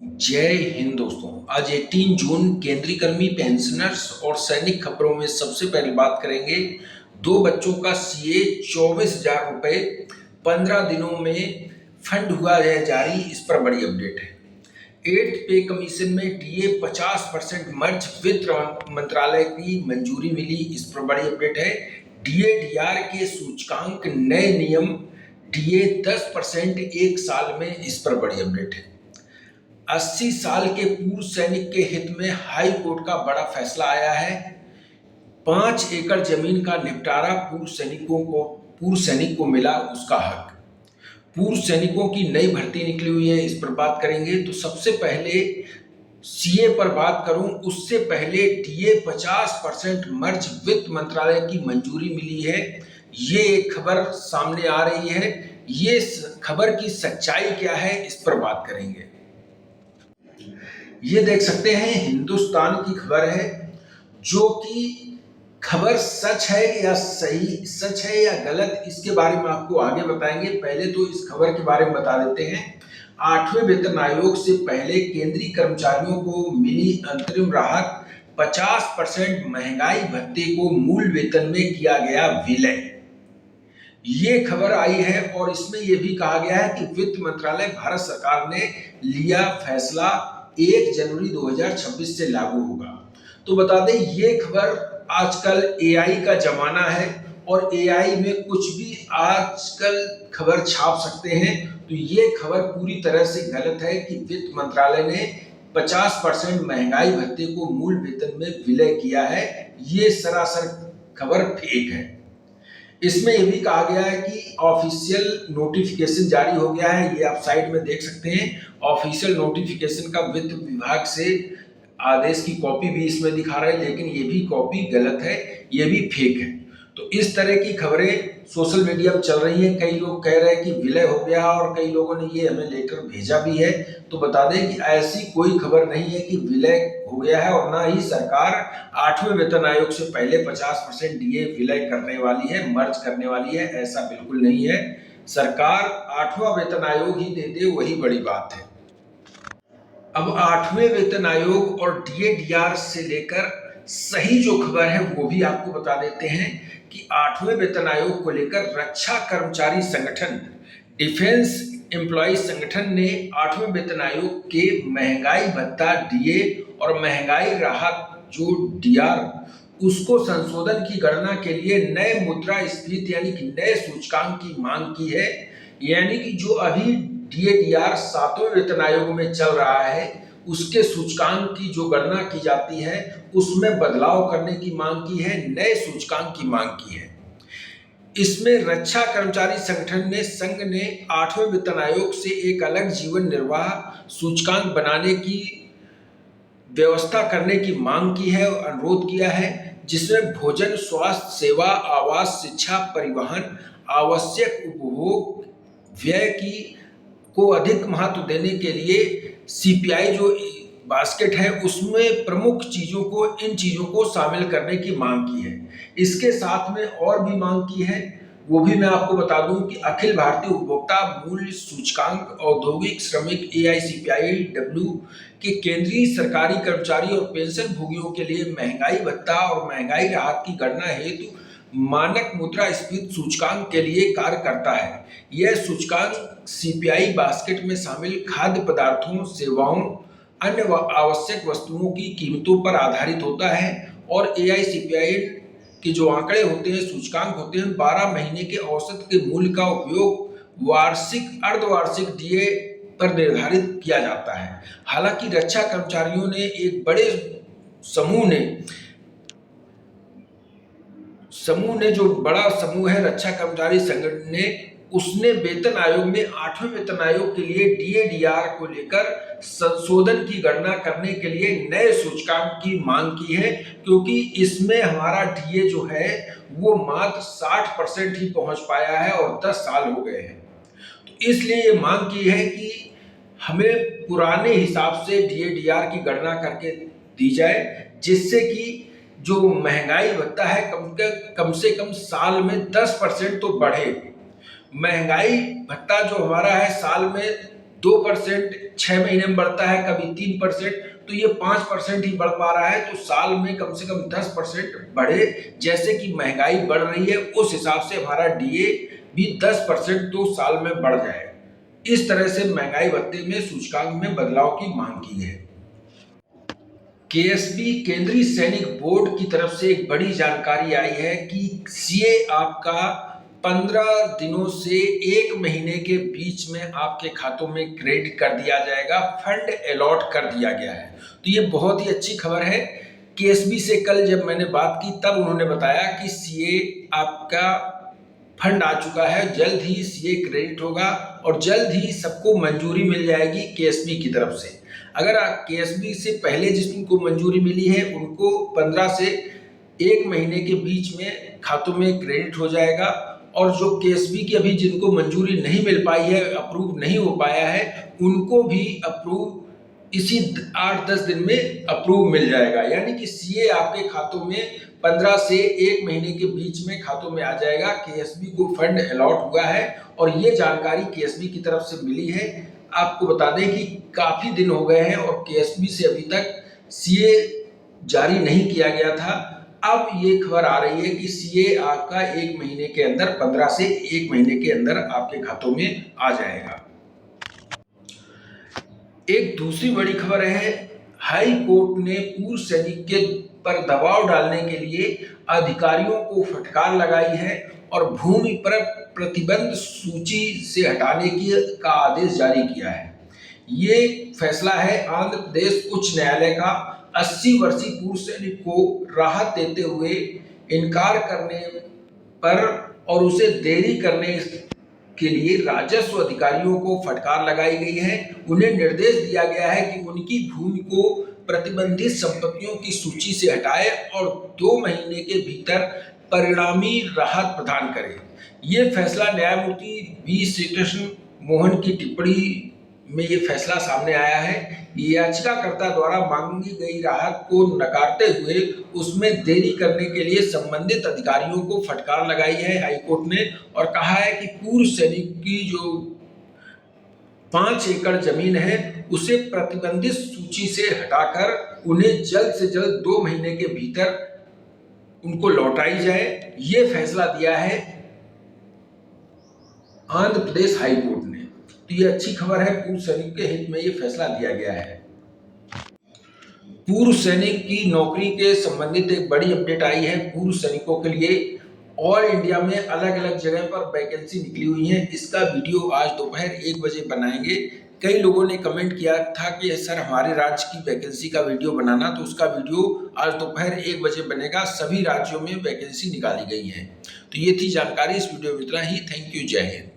जय हिंद दोस्तों। आज 18 जून केंद्रीय कर्मी पेंशनर्स और सैनिक खबरों में सबसे पहले बात करेंगे। दो बच्चों का सीए 24,000 रुपए 15 दिनों में फंड हुआ है जारी, इस पर बड़ी अपडेट है। 8th पे कमीशन में डीए 50% मर्ज, वित्त मंत्रालय की मंजूरी मिली, इस पर बड़ी अपडेट है। डीए डीआर के सूचकांक नए नियम, डीए 10% एक साल में, इस पर बड़ी अपडेट है। 80 साल के पूर्व सैनिक के हित में हाई कोर्ट का बड़ा फैसला आया है। 5 एकड़ जमीन का निपटारा पूर्व सैनिक को मिला उसका हक। पूर्व सैनिकों की नई भर्ती निकली हुई है, इस पर बात करेंगे। तो सबसे पहले सीए पर बात करूं उससे पहले डीए 50% मर्ज, वित्त मंत्रालय की मंजूरी मिली है, ये एक खबर सामने आ रही है। ये खबर की सच्चाई क्या है, इस पर बात करेंगे। ये देख सकते हैं हिंदुस्तान की खबर है, जो कि खबर सच है या गलत, इसके बारे में आपको आगे बताएंगे। पहले तो इस खबर के बारे में बता देते हैं। 8वें वेतन आयोग से पहले केंद्रीय कर्मचारियों को मिली अंतरिम राहत, 50% महंगाई भत्ते को मूल वेतन में किया गया विलय। ये खबर आई है और इसमें यह भी कहा गया है कि वित्त मंत्रालय भारत सरकार ने लिया फैसला 1 जनवरी 2026 से लागू होगा। तो बता दें, ये खबर आजकल एआई का जमाना है और एआई में कुछ भी आजकल खबर छाप सकते हैं। तो ये खबर पूरी तरह से गलत है कि वित्त मंत्रालय ने 50% महंगाई भत्ते को मूल वेतन में विलय किया है। ये सरासर खबर फेक है। इसमें यह भी कहा गया है कि ऑफिशियल नोटिफिकेशन जारी हो गया है, ये आप साइड में देख सकते हैं। ऑफिशियल नोटिफिकेशन का वित्त विभाग से आदेश की कॉपी भी इसमें दिखा रहा है, लेकिन ये भी कॉपी गलत है, ये भी फेक है। तो इस तरह की खबरें सोशल मीडिया में चल रही हैं। कई लोग कह रहे हैं कि विलय हो गया और कई लोगों ने ये हमें लेटर भेजा भी है। तो बता दें कि ऐसी कोई खबर नहीं है कि विलय हो गया है, और ना ही सरकार 8वें वेतन आयोग से पहले 50% डीए विलय करने वाली है, मर्ज करने वाली है। ऐसा बिल्कुल नहीं है। सरकार 8वां वेतन आयोग ही दे दे, वही बड़ी बात है। अब 8वें वेतन आयोग और डीए डीआर से लेकर सही जो खबर है वो भी आपको बता देते हैं कि 8वें वेतन आयोग को लेकर रक्षा कर्मचारी संगठन, डिफेंस एम्प्लॉय संगठन ने 8वें वेतन आयोग के महंगाई भत्ता डीए और महंगाई राहत जो डीआर, उसको संशोधन की गणना के लिए नए मुद्रास्फीति यानी कि नए सूचकांक की मांग की है। यानी कि जो अभी डीए-डीआर 7वें वेतन आयोग में चल रहा है, उसके सूचकांक की जो गणना की जाती है उसमें बदलाव करने की मांग की है, नए सूचकांक की मांग की है। इसमें रक्षा कर्मचारी संगठन ने संघ ने 8वें वेतन आयोग से एक अलग जीवन निर्वाह सूचकांक बनाने की व्यवस्था करने की मांग की है और अनुरोध किया है, जिसमें भोजन, स्वास्थ्य सेवा, आवास, शिक्षा, परिवहन, आवश्यक उपभोग व्यय को अधिक महत्व देने के लिए सीपीआई जो बास्केट है उसमें प्रमुख इन चीजों को शामिल करने की मांग की है। इसके साथ में और भी मांग की है, वो भी मैं आपको बता दूं कि अखिल भारतीय उपभोक्ता मूल्य सूचकांक, औद्योगिक श्रमिक एआईसीपीआई-डब्ल्यू के केंद्रीय सरकारी कर्मचारी और पेंशन भोगियों के लिए महंगाई भत्ता और महंगाई राहत की गणना हेतु मानक मुद्रास्फीति सूचकांक के लिए कार्य करता है। यह सूचकांक सीपीआई बास्केट में शामिल खाद्य पदार्थों, सेवाओं, अन्य आवश्यक वस्तुओं की कीमतों पर आधारित होता है और एआईसीपीआई के जो आंकड़े होते हैं, सूचकांक होते हैं, 12 महीने के औसत के मूल्य का उपयोग वार्षिक, अर्धवार्षिक डीए पर निर्धारित किया जाता है। हालांकि रक्षा कर्मचारियों ने एक बड़े समूह ने जो बड़ा समूह है रक्षा कर्मचारी संगठन ने, उसने वेतन आयोग में 8वें वेतन आयोग के लिए डीए डीआर को लेकर संशोधन की गणना करने के लिए नए सूचकांक की मांग की है, क्योंकि इसमें हमारा डीए जो है वो मात्र 60% ही पहुंच पाया है और 10 साल हो गए हैं। तो इसलिए ये मांग की है कि हमें पुराने हिसाब से डीए डीआर की गणना करके दी जाए, जिससे कि जो महंगाई भत्ता है कम से कम साल में 10% तो बढ़े। महंगाई भत्ता जो हमारा है साल में 2%, 6 महीने में बढ़ता है, कभी 3%, तो ये 5% ही बढ़ पा रहा है। तो साल में कम से कम 10% बढ़े। जैसे कि महंगाई बढ़ रही है उस हिसाब से हमारा डीए भी 10% तो साल में बढ़ जाए। इस तरह से महंगाई भत्ते में सूचकांक में बदलाव की मांग की है। केएसबी केंद्रीय सैनिक बोर्ड की तरफ से एक बड़ी जानकारी आई है कि सीए आपका 15 दिनों से 1 महीने के बीच में आपके खातों में क्रेडिट कर दिया जाएगा, फंड अलॉट कर दिया गया है। तो ये बहुत ही अच्छी खबर है। केएसबी से कल जब मैंने बात की तब उन्होंने बताया कि सीए आपका फंड आ चुका है, जल्द ही सीए क्रेडिट होगा और जल्द ही सबको मंजूरी मिल जाएगी केएसबी की तरफ से। अगर केएसबी से पहले जिनको मंजूरी मिली है उनको 15 से 1 महीने के बीच में खातों में क्रेडिट हो जाएगा, और जो केएसबी की अभी जिनको मंजूरी नहीं मिल पाई है, अप्रूव नहीं हो पाया है, उनको भी अप्रूव इसी 8-10 दिन में अप्रूव मिल जाएगा। यानी कि सीए आपके खातों में 15 से 1 महीने के बीच में खातों में आ जाएगा। केएसबी को फंड अलॉट हुआ है और ये जानकारी केएसबी की तरफ से मिली है। आपको बता दें कि काफी दिन हो गए हैं और केएसबी से अभी तक सीए जारी नहीं किया गया था। अब ये खबर आ रही है कि सीए आपका 1 महीने के अंदर, 15 से 1 महीने के अंदर आपके खातों में आ जाएगा। एक दूसरी बड़ी खबर है, हाई कोर्ट ने पूर्व सैनिक के पर दबाव डालने के लिए अधिकारियों को फटकार लगाई है और भूमि पर प्रतिबंध सूची से हटाने का आदेश जारी किया है। ये फैसला है आंध्र प्रदेश उच्च न्यायालय का 80 वर्षीय पूर्व सैनिक को राहत देते हुए इनकार करने पर और उसे देरी करने के लिए राजस्व अधिकारियों को फटकार लगाई गई है। उन्हें निर्देश दिया गया है कि उनकी भूमि को प्रतिबंधित संपत्तियों की सूची से हटाए और 2 महीने के भीतर परिणामी राहत प्रदान करें। ये फैसला न्यायमूर्ति बी श्रीकृष्ण मोहन की टिप्पणी में ये फैसला सामने आया है। याचिकाकर्ता द्वारा मांगी गई राहत को नकारते हुए उसमें देरी करने के लिए संबंधित अधिकारियों को फटकार लगाई है हाईकोर्ट ने, और कहा है कि पूर्व सैनिक की जो 5 एकड़ जमीन है उसे प्रतिबंधित सूची से हटाकर उन्हें जल्द से जल्द 2 महीने के भीतर उनको लौटाई जाए। ये फैसला दिया है आंध्र प्रदेश हाई कोर्ट ने। तो ये अच्छी खबर है, पूर्व सैनिक के हित में ये फैसला दिया गया है। पूर्व सैनिक की नौकरी के संबंधित एक बड़ी अपडेट आई है। पूर्व सैनिकों के लिए ऑल इंडिया में अलग अलग जगह पर वैकेंसी निकली हुई है। इसका वीडियो आज दोपहर 1 बजे बनाएंगे। कई लोगों ने कमेंट किया था कि सर हमारे राज्य की वैकेंसी का वीडियो बनाना, तो उसका वीडियो आज दोपहर 1 बजे बनेगा। सभी राज्यों में वैकेंसी निकाली गई है। तो ये थी जानकारी, इस वीडियो में इतना ही। थैंक यू, जय हिंद।